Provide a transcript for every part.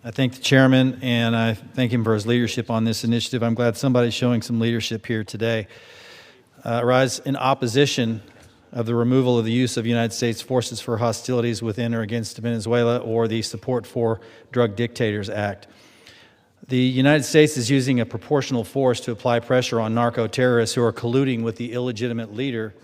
I thank the chairman, and I thank him for his leadership on this initiative. I'm glad somebody's showing some leadership here today. I rise in opposition of the removal of the use of United States forces for hostilities within or against Venezuela or the Support for Drug Dictators Act. The United States is using a proportional force to apply pressure on narco-terrorists who are colluding with the illegitimate leader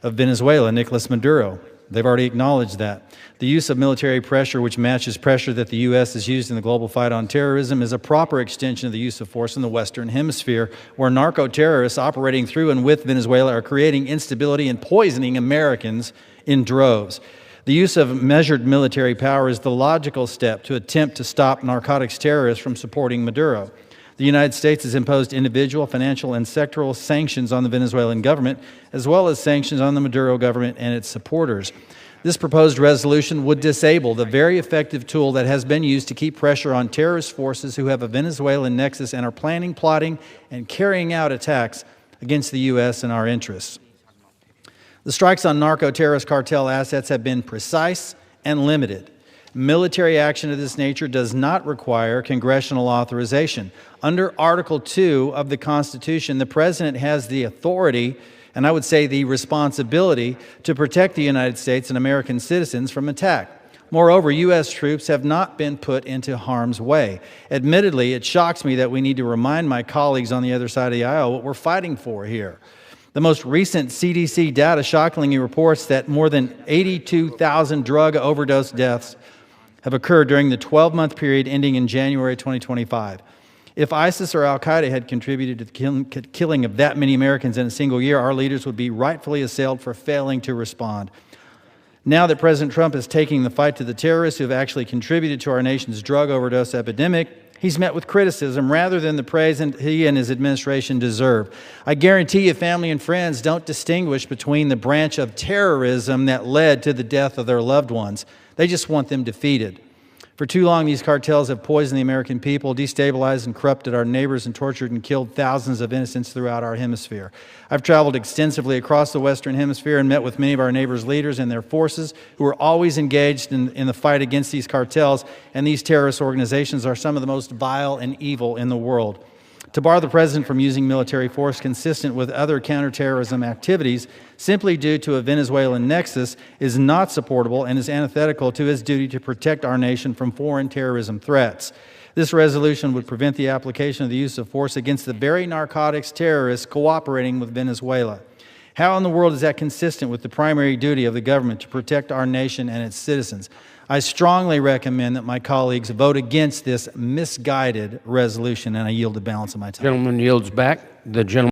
of Venezuela, Nicolas Maduro. They've already acknowledged that. The use of military pressure, which matches pressure that the U.S. has used in the global fight on terrorism, is a proper extension of the use of force in the Western Hemisphere, where narco-terrorists operating through and with Venezuela are creating instability and poisoning Americans in droves. The use of measured military power is the logical step to attempt to stop narcotics terrorists from supporting Maduro. The United States has imposed individual, financial, and sectoral sanctions on the Venezuelan government, as well as sanctions on the Maduro government and its supporters. This proposed resolution would disable the very effective tool that has been used to keep pressure on terrorist forces who have a Venezuelan nexus and are planning, plotting, and carrying out attacks against the U.S. and our interests. The strikes on narco-terrorist cartel assets have been precise and limited. Military action of this nature does not require congressional authorization. Under Article 2 of the Constitution, the President has the authority, and I would say the responsibility, to protect the United States and American citizens from attack. Moreover, U.S. troops have not been put into harm's way. Admittedly, it shocks me that we need to remind my colleagues on the other side of the aisle what we're fighting for here. The most recent CDC data shockingly reports that more than 82,000 drug overdose deaths have occurred during the 12-month period ending in January 2025. If ISIS or al-Qaeda had contributed to the killing of that many Americans in a single year, our leaders would be rightfully assailed for failing to respond. Now that President Trump is taking the fight to the terrorists who have actually contributed to our nation's drug overdose epidemic, he's met with criticism rather than the praise he and his administration deserve. I guarantee you family and friends don't distinguish between the branch of terrorism that led to the death of their loved ones. They just want them defeated. For too long, these cartels have poisoned the American people, destabilized and corrupted our neighbors, and tortured and killed thousands of innocents throughout our hemisphere. I've traveled extensively across the Western Hemisphere and met with many of our neighbors' leaders and their forces who are always engaged in the fight against these cartels, and these terrorist organizations are some of the most vile and evil in the world. To bar the President from using military force consistent with other counterterrorism activities simply due to a Venezuelan nexus is not supportable and is antithetical to his duty to protect our nation from foreign terrorism threats. This resolution would prevent the application of the use of force against the very narcotics terrorists cooperating with Venezuela. How in the world is that consistent with the primary duty of the government to protect our nation and its citizens? I strongly recommend that my colleagues vote against this misguided resolution, and I yield the balance of my time. Gentleman yields back. The gentleman